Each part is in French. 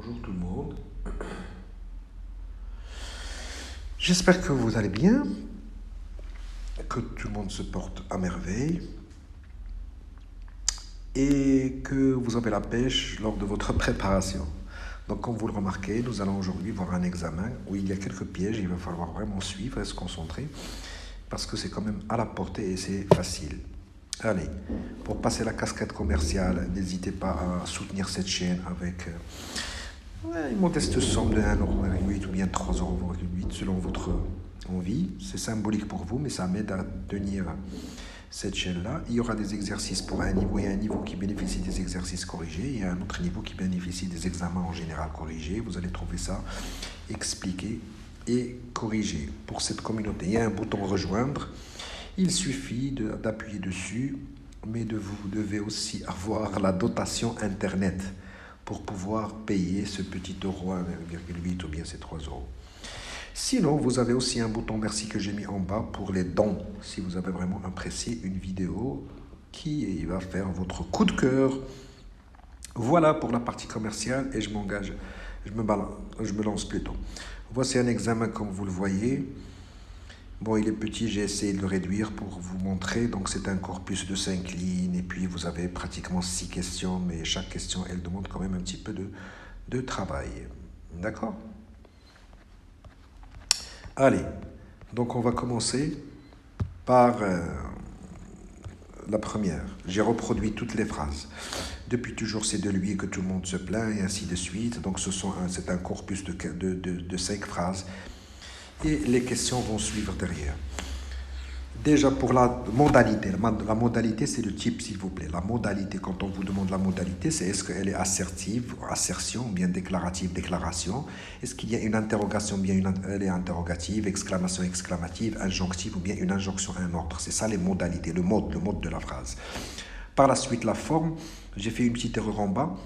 Bonjour tout le monde. J'espère que vous allez bien, que tout le monde se porte à merveille et que vous avez la pêche lors de votre préparation. Donc comme vous le remarquez, nous allons aujourd'hui voir un examen où il y a quelques pièges, il va falloir vraiment suivre et se concentrer parce que c'est quand même à la portée et c'est facile. Allez, pour passer la casquette commerciale, n'hésitez pas à soutenir cette chaîne avec une modeste somme de 1,8€ ou bien 3,8€ selon votre envie. C'est symbolique pour vous, mais ça m'aide à tenir cette chaîne-là. Il y aura des exercices pour un niveau. Il y a un niveau qui bénéficie des exercices corrigés. Il y a un autre niveau qui bénéficie des examens en général corrigés. Vous allez trouver ça expliqué et corrigé pour cette communauté. Il y a un bouton rejoindre. Il suffit d'appuyer dessus, mais vous devez aussi avoir la dotation Internet pour pouvoir payer ce petit euro 1,8 ou bien ces 3€. Sinon, vous avez aussi un bouton merci que j'ai mis en bas pour les dons, si vous avez vraiment apprécié une vidéo qui va faire votre coup de cœur. Voilà pour la partie commerciale et je m'engage, je me lance plutôt. Voici un examen comme vous le voyez. Bon, il est petit, j'ai essayé de le réduire pour vous montrer. Donc, c'est un corpus de 5 lignes. Et puis, vous avez pratiquement 6 questions. Mais chaque question, elle demande quand même un petit peu de travail. D'accord? Allez. Donc, on va commencer par la première. J'ai reproduit toutes les phrases. Depuis toujours, c'est de lui que tout le monde se plaint et ainsi de suite. Donc, c'est un corpus de 5 phrases. Et les questions vont suivre derrière. Déjà pour la modalité. La modalité, c'est le type, s'il vous plaît. La modalité, quand on vous demande la modalité, c'est est-ce qu'elle est assertive, assertion, ou bien déclarative, déclaration. Est-ce qu'il y a une interrogation, ou bien elle est interrogative, exclamation, exclamative, injonctive, ou bien une injonction, un ordre. C'est ça les modalités, le mode de la phrase. Par la suite, la forme. J'ai fait une petite erreur en bas.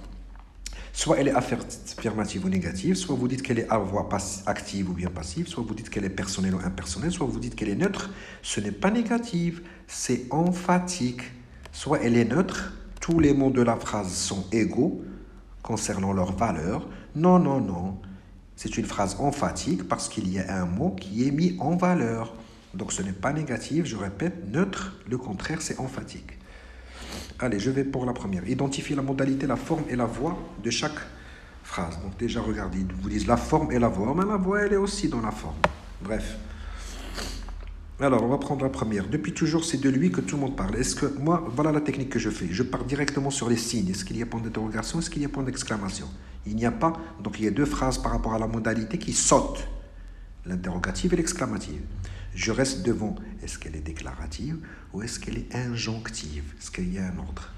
Soit elle est affirmative ou négative, soit vous dites qu'elle est à voix active ou bien passive, soit vous dites qu'elle est personnelle ou impersonnelle, soit vous dites qu'elle est neutre. Ce n'est pas négative, c'est emphatique. Soit elle est neutre, tous les mots de la phrase sont égaux concernant leur valeur. Non, non, non. C'est une phrase emphatique parce qu'il y a un mot qui est mis en valeur. Donc ce n'est pas négatif, je répète, neutre, le contraire c'est emphatique. Allez, je vais pour la première. Identifier la modalité, la forme et la voix de chaque phrase. Donc déjà, regardez, ils vous disent la forme et la voix. Mais la voix, elle est aussi dans la forme. Bref. Alors, on va prendre la première. Depuis toujours, c'est de lui que tout le monde parle. Est-ce que, moi, voilà la technique que je fais. Je pars directement sur les signes. Est-ce qu'il y a point d'interrogation? Est-ce qu'il y a point d'exclamation? Il n'y a pas. Donc, il y a deux phrases par rapport à la modalité qui sautent. L'interrogative et l'exclamative. Je reste devant, est-ce qu'elle est déclarative ou est-ce qu'elle est injonctive? Est-ce qu'il y a un ordre?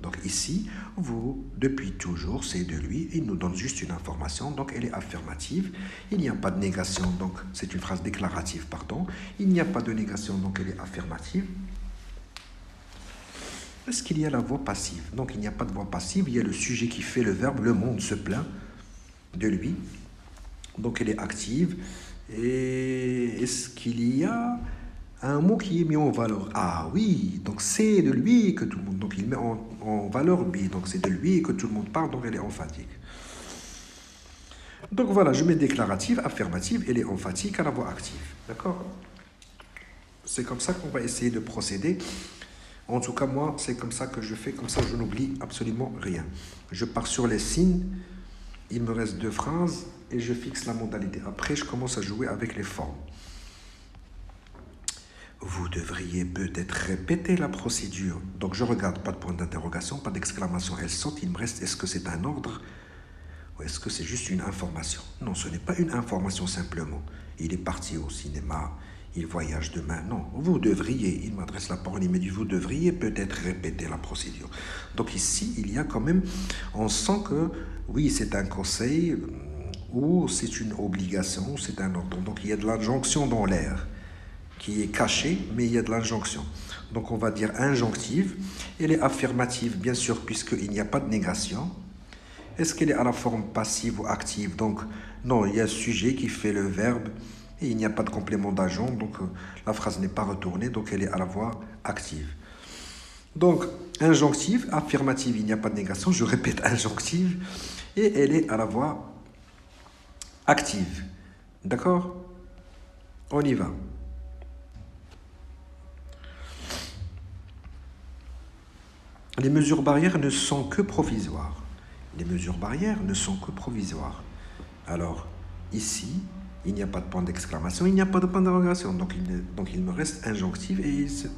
Donc ici, vous, depuis toujours, c'est de lui, il nous donne juste une information, donc elle est affirmative. Il n'y a pas de négation, donc c'est une phrase déclarative, pardon. Il n'y a pas de négation, donc elle est affirmative. Est-ce qu'il y a la voix passive? Donc il n'y a pas de voix passive, il y a le sujet qui fait le verbe, le monde se plaint de lui. Donc elle est active. Et est-ce qu'il y a un mot qui est mis en valeur? Ah oui, donc c'est de lui que tout le monde... Donc il met en valeur lui, donc c'est de lui que tout le monde parle, donc elle est emphatique. Donc voilà, je mets déclarative, affirmative, elle est emphatique à la voix active. D'accord? C'est comme ça qu'on va essayer de procéder. En tout cas, moi, c'est comme ça que je fais, comme ça je n'oublie absolument rien. Je pars sur les signes, il me reste 2 phrases, et je fixe la modalité. Après, je commence à jouer avec les formes. Vous devriez peut-être répéter la procédure. Donc, je regarde, pas de point d'interrogation, pas d'exclamation. Elle saute, il me reste, est-ce que c'est un ordre ou est-ce que c'est juste une information? Non, ce n'est pas une information simplement. Il est parti au cinéma, il voyage demain. Non, vous devriez, il m'adresse la parole, il me dit, vous devriez peut-être répéter la procédure. Donc ici, il y a quand même, on sent que, oui, c'est un conseil, ou c'est une obligation, c'est un ordre. Donc il y a de l'injonction dans l'air qui est cachée, mais il y a de l'injonction. Donc on va dire injonctive. Elle est affirmative, bien sûr, puisqu'il n'y a pas de négation. Est-ce qu'elle est à la forme passive ou active? Donc non, il y a un sujet qui fait le verbe et il n'y a pas de complément d'agent, donc la phrase n'est pas retournée, donc elle est à la voix active. Donc injonctive, affirmative, il n'y a pas de négation, je répète injonctive. et elle est à la voix active. D'accord? On y va. Les mesures barrières ne sont que provisoires. Les mesures barrières ne sont que provisoires. Alors, ici, il n'y a pas de point d'exclamation, il n'y a pas de point d'interrogation. Donc, il me reste injonctif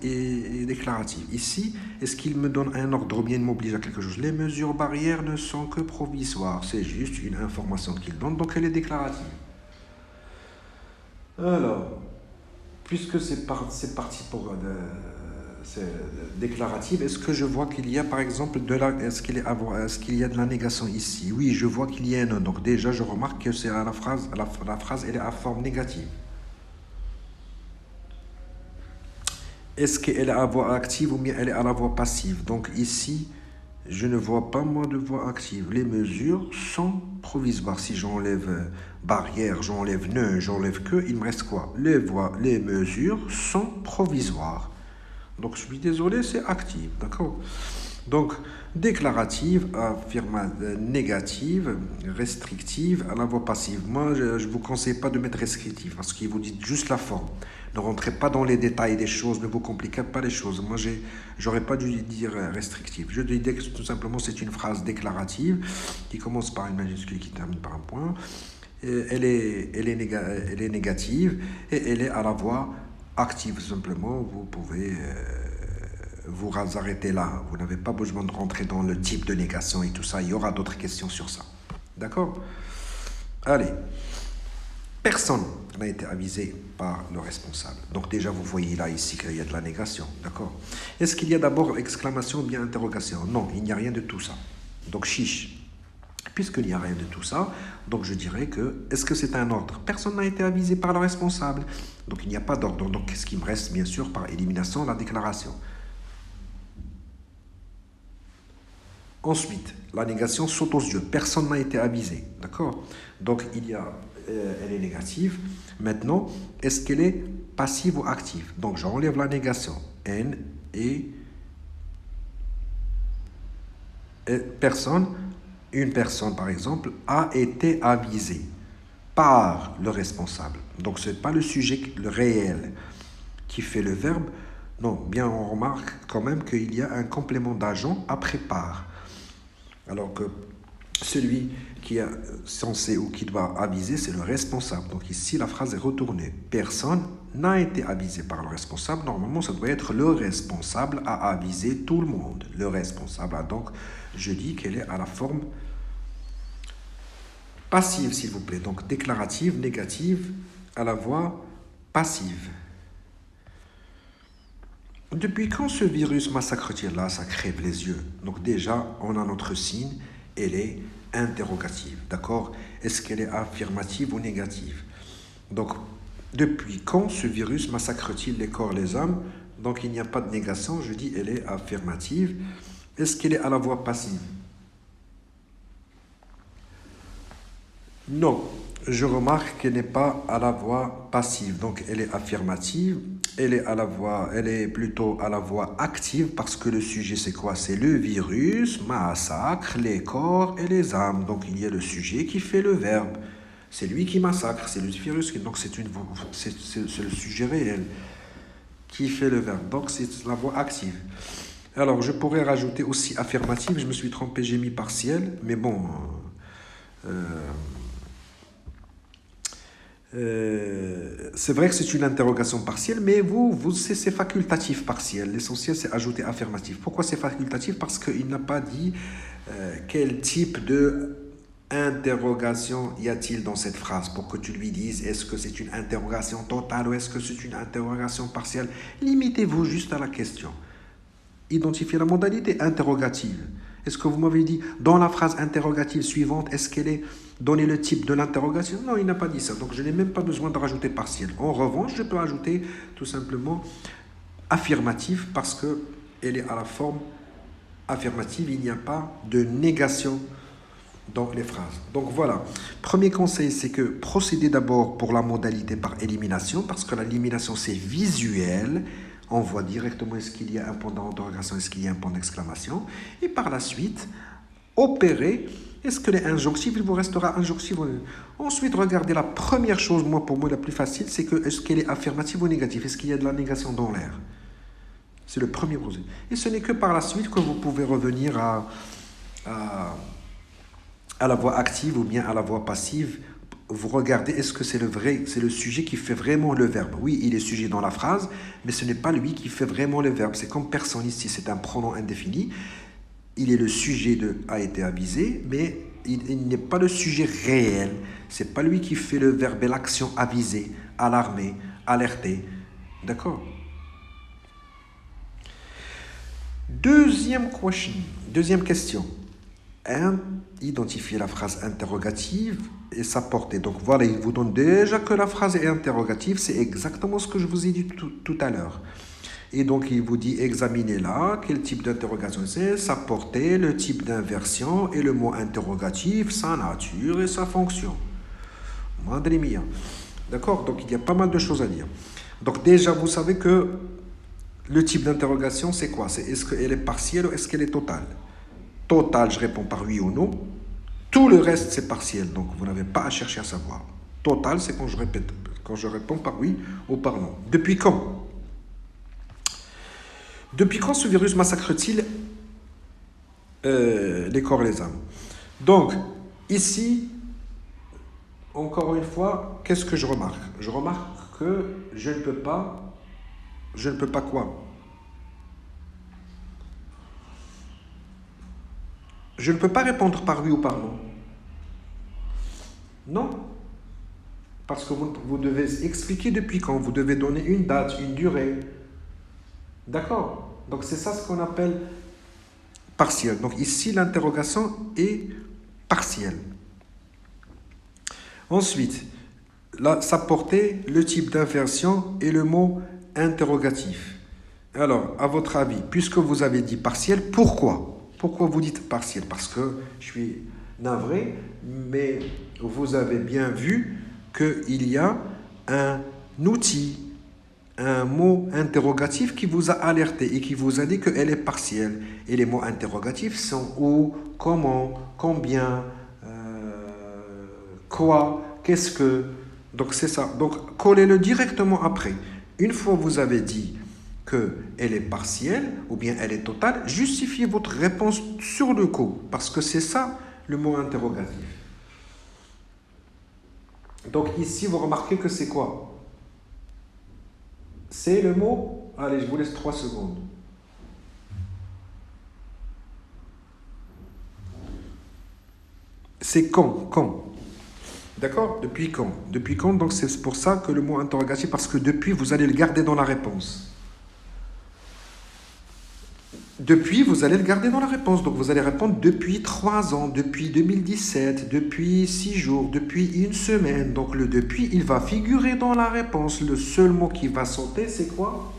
et déclaratif. Ici, est-ce qu'il me donne un ordre ou bien il m'oblige à quelque chose? Les mesures barrières ne sont que provisoires. C'est juste une information qu'il donne, donc elle est déclarative. Alors, puisque c'est parti pour c'est déclarative, est-ce que je vois qu'il y a par exemple est-ce qu'il y a de la négation ici? Oui, je vois qu'il y a un non. Donc déjà, je remarque que c'est à la phrase, la phrase elle est à forme négative. Est-ce qu'elle est à voix active ou bien elle est à la voix passive? Donc ici, je ne vois pas moi de voix active. Les mesures sont provisoires. Si j'enlève barrière, j'enlève ne, j'enlève que, il me reste quoi? Les mesures sont provisoires. Donc, je suis désolé, c'est active, d'accord? Donc, déclarative, négative, restrictive, à la voix passive. Moi, je ne vous conseille pas de mettre restrictive parce qu'il vous dit juste la forme. Ne rentrez pas dans les détails des choses, ne vous compliquez pas les choses. Moi, j'aurais pas dû dire restrictive. Je dis que tout simplement, c'est une phrase déclarative qui commence par une majuscule qui termine par un point. Elle est négative et elle est à la voix active. Simplement, vous pouvez vous arrêter là. Vous n'avez pas besoin de rentrer dans le type de négation et tout ça. Il y aura d'autres questions sur ça. D'accord? Allez. Personne n'a été avisé par le responsable. Donc déjà, vous voyez là, ici, qu'il y a de la négation. D'accord? Est-ce qu'il y a d'abord exclamation ou bien interrogation? Non, il n'y a rien de tout ça. Donc, chiche. Puisqu'il n'y a rien de tout ça, donc je dirais que, est-ce que c'est un ordre? Personne n'a été avisé par le responsable. Donc, il n'y a pas d'ordre. Donc, qu'est-ce qui me reste? Bien sûr, par élimination, la déclaration. Ensuite, la négation saute aux yeux. Personne n'a été avisé. D'accord? Donc, elle est négative. Maintenant, est-ce qu'elle est passive ou active? Donc, j'enlève la négation. N et personne. Une personne, par exemple, a été avisée par le responsable. Donc, ce n'est pas le sujet, le réel, qui fait le verbe. Non, bien, on remarque quand même qu'il y a un complément d'agent après par. Alors que celui qui est censé ou qui doit aviser, c'est le responsable. Donc ici, la phrase est retournée. Personne n'a été avisé par le responsable. Normalement, ça doit être le responsable a avisé tout le monde. Le responsable a donc, je dis qu'elle est à la forme passive, s'il vous plaît. Donc déclarative, négative, à la voix passive. Depuis quand ce virus massacre-t-il? Là, ça crève les yeux. Donc déjà, on a notre signe, elle est interrogative, d'accord? Est-ce qu'elle est affirmative ou négative? Donc, depuis quand ce virus massacre-t-il les corps, les âmes? Donc, il n'y a pas de négation, je dis elle est affirmative. Est-ce qu'elle est à la voix passive? Non, je remarque qu'elle n'est pas à la voix passive, donc elle est affirmative. Elle est plutôt à la voix active parce que le sujet c'est quoi? C'est le virus massacre les corps et les âmes. Donc il y a le sujet qui fait le verbe. C'est lui qui massacre, c'est le virus qui. Donc c'est le sujet réel qui fait le verbe. Donc c'est la voix active. Alors je pourrais rajouter aussi affirmative. Je me suis trompé, j'ai mis partiel, mais bon. C'est vrai que c'est une interrogation partielle, mais c'est facultatif partiel. L'essentiel, c'est ajouter affirmatif. Pourquoi c'est facultatif? Parce qu'il n'a pas dit quel type de interrogation y a-t-il dans cette phrase pour que tu lui dises est-ce que c'est une interrogation totale ou est-ce que c'est une interrogation partielle. Limitez-vous juste à la question. Identifiez la modalité interrogative. Est-ce que vous m'avez dit, dans la phrase interrogative suivante, est-ce qu'elle est donné le type de l'interrogation? Non, il n'a pas dit ça. Donc, je n'ai même pas besoin de rajouter partiel. En revanche, je peux ajouter tout simplement affirmative parce qu'elle est à la forme affirmative. Il n'y a pas de négation dans les phrases. Donc, voilà. Premier conseil, c'est que procédez d'abord pour la modalité par élimination parce que l'élimination, c'est visuel. On voit directement est-ce qu'il y a un point d'interrogation, est-ce qu'il y a un point d'exclamation. Et par la suite, opérer Est-ce que les injonctifs, il vous restera injonctif? Ensuite, regardez la première chose, pour moi, la plus facile, c'est que est-ce qu'elle est affirmative ou négative? Est-ce qu'il y a de la négation dans l'air? C'est le premier procédé. Et ce n'est que par la suite que vous pouvez revenir à, à la voix active ou bien à la voix passive. Vous regardez, est-ce que c'est le sujet qui fait vraiment le verbe? Oui, il est sujet dans la phrase, mais ce n'est pas lui qui fait vraiment le verbe. C'est comme personne ici, c'est un pronom indéfini. Il est le sujet de a été avisé, mais il n'est pas le sujet réel. C'est pas lui qui fait le verbe et l'action aviser, alarmer, alerter. D'accord? Deuxième question. Identifier la phrase interrogative et sa portée. Donc voilà, il vous donne déjà que la phrase est interrogative. C'est exactement ce que je vous ai dit tout à l'heure. Et donc il vous dit examinez-la, quel type d'interrogation c'est, sa portée, le type d'inversion et le mot interrogatif, sa nature et sa fonction. Madre mia. D'accord? Donc il y a pas mal de choses à dire. Donc déjà vous savez que le type d'interrogation c'est quoi? C'est est-ce qu'elle est partielle ou est-ce qu'elle est totale? Totale, je réponds par oui ou non. Tout le reste c'est partiel, donc vous n'avez pas à chercher à savoir. Total, c'est quand je réponds par oui ou par non. Depuis quand? Depuis quand ce virus massacre-t-il les corps et les âmes? Donc, ici, encore une fois, qu'est-ce que je remarque? Je remarque que je ne peux pas quoi? Je ne peux pas répondre par oui ou par non. Non. Parce que vous devez expliquer depuis quand. Vous devez donner une date, une durée. D'accord? Donc c'est ça ce qu'on appelle partiel. Donc ici, l'interrogation est partielle. Ensuite, là, sa portée, le type d'inversion et le mot interrogatif. Alors, à votre avis, puisque vous avez dit partiel, pourquoi? Pourquoi vous dites partiel? Parce que je suis navré, mais vous avez bien vu qu'il y a un outil, un mot interrogatif qui vous a alerté et qui vous a dit qu'elle est partielle. Et les mots interrogatifs sont où, comment, combien, quoi, qu'est-ce que. Donc c'est ça. Donc collez-le directement après. Une fois vous avez dit qu'elle est partielle ou bien elle est totale, justifiez votre réponse sur le coup. Parce que c'est ça le mot interrogatif. Donc ici vous remarquez que c'est quoi? C'est le mot... Allez, je vous laisse 3 secondes. C'est quand. D'accord? Depuis quand? Depuis quand, donc c'est pour ça que le mot interrogatif, parce que depuis, vous allez le garder dans la réponse. Depuis, vous allez le garder dans la réponse. Donc vous allez répondre depuis 3 ans, depuis 2017, depuis 6 jours, depuis 1 semaine. Donc le depuis, il va figurer dans la réponse. Le seul mot qui va sauter, c'est quoi?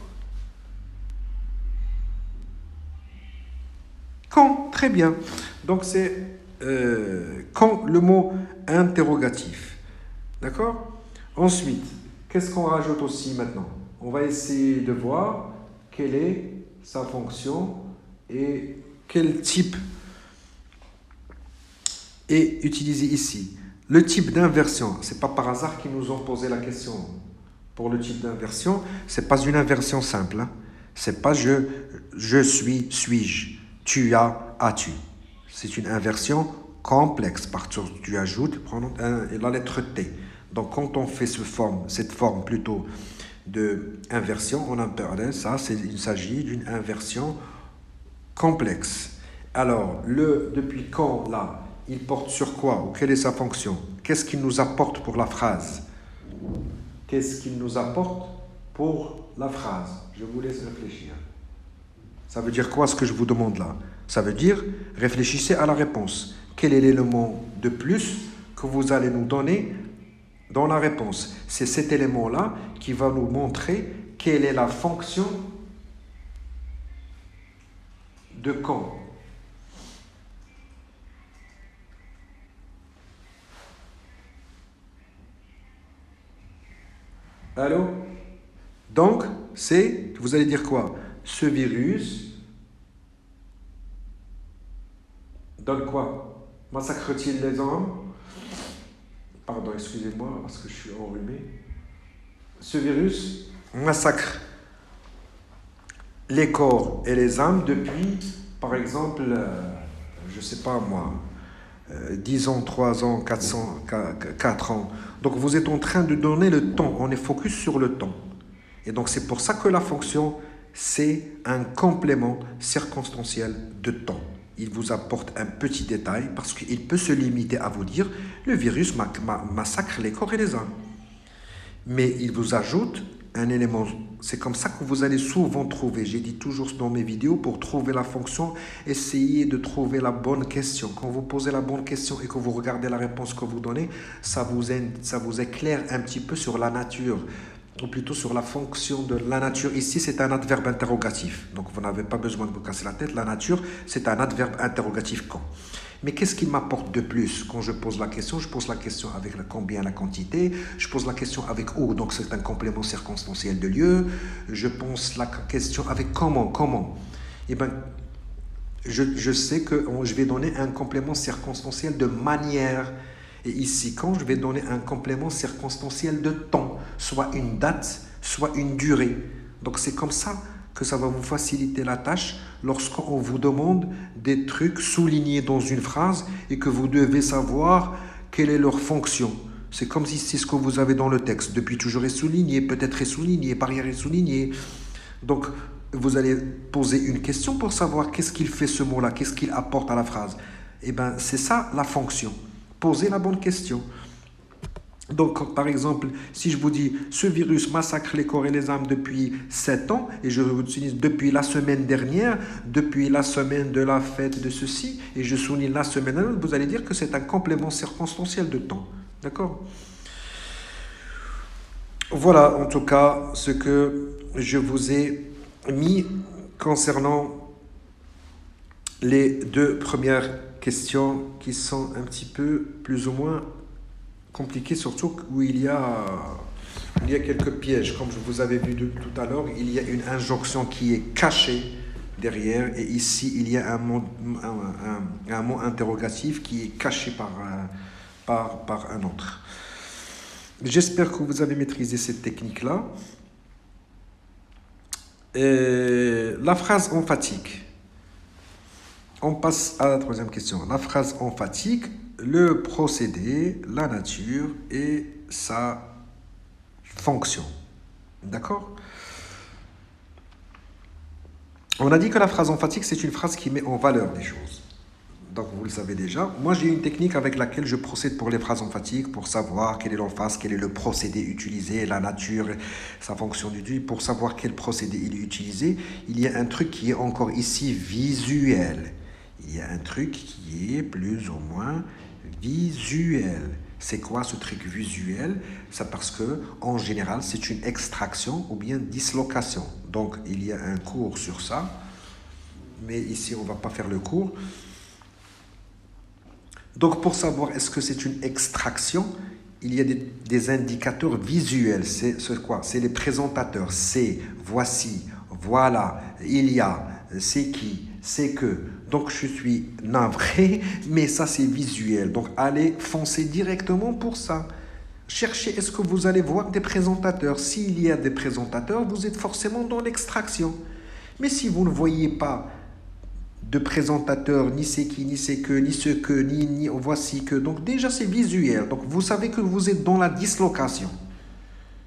Quand, très bien. Donc c'est quand le mot interrogatif. D'accord? Ensuite, qu'est-ce qu'on rajoute aussi maintenant? On va essayer de voir quelle est sa fonction et quel type est utilisé ici. Le type d'inversion, c'est pas par hasard qu'ils nous ont posé la question. Pour le type d'inversion, c'est pas une inversion simple. Hein. C'est pas je suis, suis-je, tu as, as-tu. C'est une inversion complexe parce que tu ajoutes la lettre T. Donc quand on fait cette forme plutôt de inversion, on appelle ça, il s'agit d'une inversion complexe. Alors, depuis quand, là, il porte sur quoi ou quelle est sa fonction? Qu'est-ce qu'il nous apporte pour la phrase? Qu'est-ce qu'il nous apporte pour la phrase? Je vous laisse réfléchir. Ça veut dire quoi ce que je vous demande là? Ça veut dire, réfléchissez à la réponse. Quel est l'élément de plus que vous allez nous donner dans la réponse? C'est cet élément-là qui va nous montrer quelle est la fonction de quand. Allô? Donc, vous allez dire quoi? Ce virus donne quoi? Massacre-t-il les hommes? Pardon, excusez-moi, parce que je suis enrhumé. Ce virus massacre les corps et les âmes depuis, par exemple, je ne sais pas moi, 10 ans, 3 ans, 4 ans. Donc vous êtes en train de donner le temps, on est focus sur le temps. Et donc c'est pour ça que la fonction, c'est un complément circonstanciel de temps. Il vous apporte un petit détail parce qu'il peut se limiter à vous dire le virus massacre les corps et les âmes. Mais il vous ajoute un élément. C'est comme ça que vous allez souvent trouver. J'ai dit toujours dans mes vidéos, pour trouver la fonction, essayez de trouver la bonne question. Quand vous posez la bonne question et que vous regardez la réponse que vous donnez, ça vous éclaire un petit peu sur la nature, ou plutôt sur la fonction de la nature. Ici, c'est un adverbe interrogatif. Donc, vous n'avez pas besoin de vous casser la tête. La nature, c'est un adverbe interrogatif quand. Mais qu'est-ce qui m'apporte de plus quand je pose la question? Je pose la question avec combien, la quantité. Je pose la question avec où, donc c'est un complément circonstanciel de lieu. Je pose la question avec comment. Eh bien, je sais que je vais donner un complément circonstanciel de manière. Et ici, quand je vais donner un complément circonstanciel de temps, soit une date, soit une durée. Donc c'est comme ça que ça va vous faciliter la tâche lorsqu'on vous demande des trucs soulignés dans une phrase et que vous devez savoir quelle est leur fonction. C'est comme si c'est ce que vous avez dans le texte. Depuis toujours est souligné, peut-être est souligné, par ailleurs est souligné. Donc, vous allez poser une question pour savoir qu'est-ce qu'il fait ce mot-là, qu'est-ce qu'il apporte à la phrase. Eh bien, c'est ça la fonction. Posez la bonne question. Donc, par exemple, si je vous dis « Ce virus massacre les corps et les âmes depuis 7 ans » et je vous utilise « depuis la semaine dernière »,« depuis la semaine de la fête de ceci » et je souligne la semaine, vous allez dire que c'est un complément circonstanciel de temps. D'accord? Voilà, en tout cas, ce que je vous ai mis concernant les deux premières questions qui sont un petit peu plus ou moins compliquées, surtout où il y a quelques pièges. Comme je vous avais vu tout à l'heure, il y a une injonction qui est cachée derrière et ici il y a un mot interrogatif qui est caché par un autre. J'espère que vous avez maîtrisé cette technique-là. La phrase emphatique. On passe à la troisième question. La phrase emphatique, le procédé, la nature et sa fonction. D'accord? On a dit que la phrase emphatique, c'est une phrase qui met en valeur des choses. Donc, vous le savez déjà. Moi, j'ai une technique avec laquelle je procède pour les phrases emphatiques, pour savoir quelle est l'emphase, quel est le procédé utilisé, la nature, sa fonction du dit. Pour savoir quel procédé il est utilisé, il y a un truc qui est encore ici visuel. Il y a un truc qui est plus ou moins visuel. C'est quoi ce truc visuel? C'est parce que, en général, c'est une extraction ou bien dislocation. Donc, il y a un cours sur ça. Mais ici, on ne va pas faire le cours. Donc, pour savoir est-ce que c'est une extraction, il y a des indicateurs visuels. C'est quoi? C'est les présentateurs. C'est, voici, voilà, il y a, c'est qui, c'est que. Donc, je suis navré, mais ça, c'est visuel. Donc, allez foncer directement pour ça. Cherchez, est-ce que vous allez voir des présentateurs? S'il y a des présentateurs, vous êtes forcément dans l'extraction. Mais si vous ne voyez pas de présentateur, ni c'est qui, ni c'est que, ni ce que, ni voici que. Donc déjà, c'est visuel. Donc vous savez que vous êtes dans la dislocation.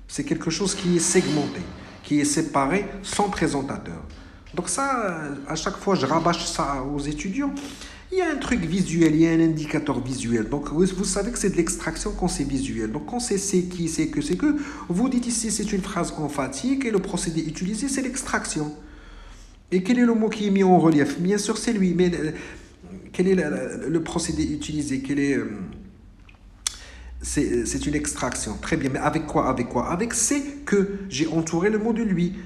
C'est quelque chose qui est segmenté, qui est séparé sans présentateur. Donc ça, à chaque fois, je rabâche ça aux étudiants. Il y a un truc visuel, il y a un indicateur visuel. Donc vous savez que c'est de l'extraction quand c'est visuel. Donc quand c'est qui, c'est que, vous dites ici, c'est une phrase emphatique et le procédé utilisé, c'est l'extraction. Et quel est le mot qui est mis en relief? Bien sûr, c'est lui, mais quel est le procédé utilisé? C'est une extraction. Très bien, mais avec quoi? Avec c'est que j'ai entouré le mot de lui.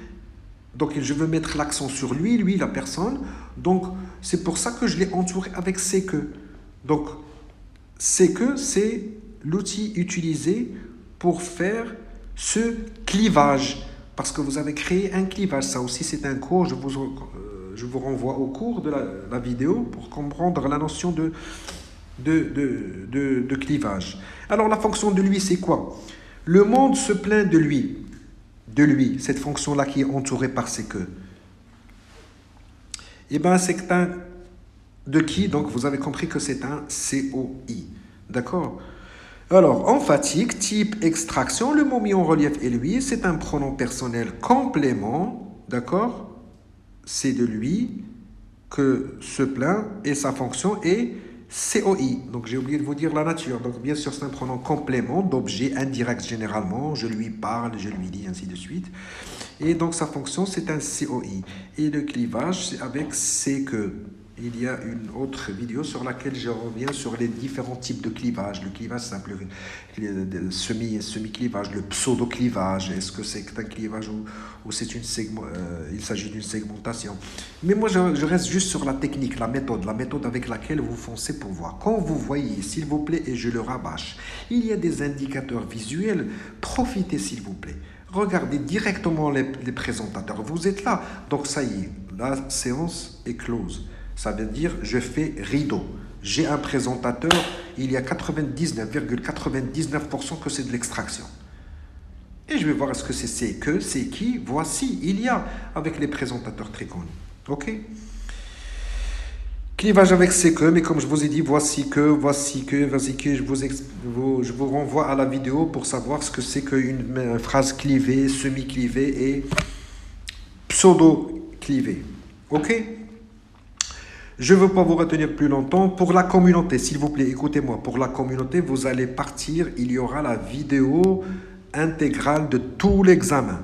Donc, je veux mettre l'accent sur lui, la personne. Donc, c'est pour ça que je l'ai entouré avec c'est que. Donc, c'est que c'est l'outil utilisé pour faire ce clivage. Parce que vous avez créé un clivage. Ça aussi, c'est un cours. Je vous renvoie au cours de la vidéo pour comprendre la notion de clivage. Alors la fonction de lui, c'est quoi? Le monde se plaint de lui. De lui, cette fonction-là qui est entourée par ces que. Eh bien, c'est un de qui? Donc, vous avez compris que c'est un COI. D'accord? Alors, emphatique, type extraction, le mot mis en relief est lui, c'est un pronom personnel complément. D'accord? C'est de lui que se plaint et sa fonction est COI. Donc, j'ai oublié de vous dire la nature. Donc, bien sûr, c'est un pronom complément d'objet indirect généralement. Je lui parle, je lui dis, ainsi de suite. Et donc, sa fonction, c'est un COI. Et le clivage, c'est avec c'est que. Il y a une autre vidéo sur laquelle je reviens sur les différents types de clivage. Le clivage simple, le semi-clivage, le pseudo-clivage. Est-ce que c'est un clivage ou c'est il s'agit d'une segmentation? Mais moi, je reste juste sur la technique, la méthode avec laquelle vous foncez pour voir. Quand vous voyez, s'il vous plaît, et je le rabâche, il y a des indicateurs visuels, profitez s'il vous plaît. Regardez directement les présentateurs. Vous êtes là. Donc ça y est, la séance est close. Ça veut dire je fais rideau. J'ai un présentateur, il y a 99,99% que c'est de l'extraction. Et je vais voir est-ce que c'est que, c'est qui, voici, il y a, avec les présentateurs très connus. Ok? Clivage avec c'est que, mais comme je vous ai dit, voici que, je vous renvoie à la vidéo pour savoir ce que c'est qu'une phrase clivée, semi-clivée et pseudo-clivée. Ok? Je ne veux pas vous retenir plus longtemps. Pour la communauté, s'il vous plaît, écoutez-moi. Pour la communauté, vous allez partir. Il y aura la vidéo intégrale de tout l'examen.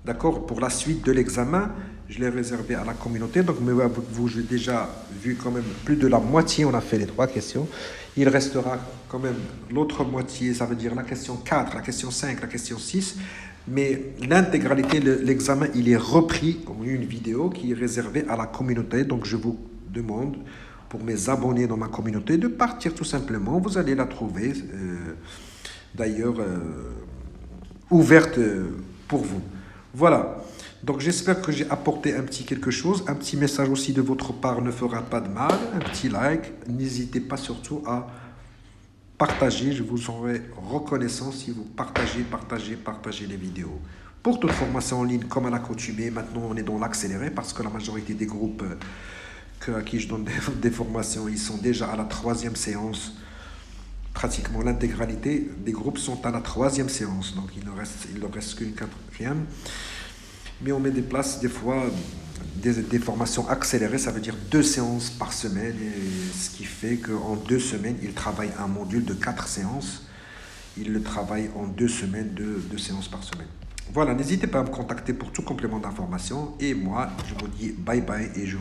D'accord? Pour la suite de l'examen, je l'ai réservé à la communauté. Donc, mais vous, j'ai déjà vu quand même plus de la moitié. On a fait les 3 questions. Il restera quand même l'autre moitié. Ça veut dire la question 4, la question 5, la question 6. Mais l'intégralité, l'examen, il est repris comme une vidéo qui est réservée à la communauté. Donc, je vous demande pour mes abonnés dans ma communauté de partir tout simplement. Vous allez la trouver d'ailleurs ouverte pour vous. Voilà. Donc j'espère que j'ai apporté un petit quelque chose. Un petit message aussi de votre part ne fera pas de mal. Un petit like. N'hésitez pas surtout à partager. Je vous serai reconnaissant si vous partagez les vidéos. Pour toute formation en ligne, comme à l'accoutumée, maintenant on est dans l'accéléré parce que la majorité des groupes à qui je donne des formations, ils sont déjà à la 3e séance. Pratiquement l'intégralité des groupes sont à la 3e séance. Donc il ne reste qu'une 4e. Mais on met des places, des fois, des formations accélérées. Ça veut dire 2 séances par semaine. Et ce qui fait qu'en 2 semaines, ils travaillent un module de 4 séances. Ils le travaillent en 2 semaines, 2 séances par semaine. Voilà, n'hésitez pas à me contacter pour tout complément d'information. Et moi, je vous dis bye bye et je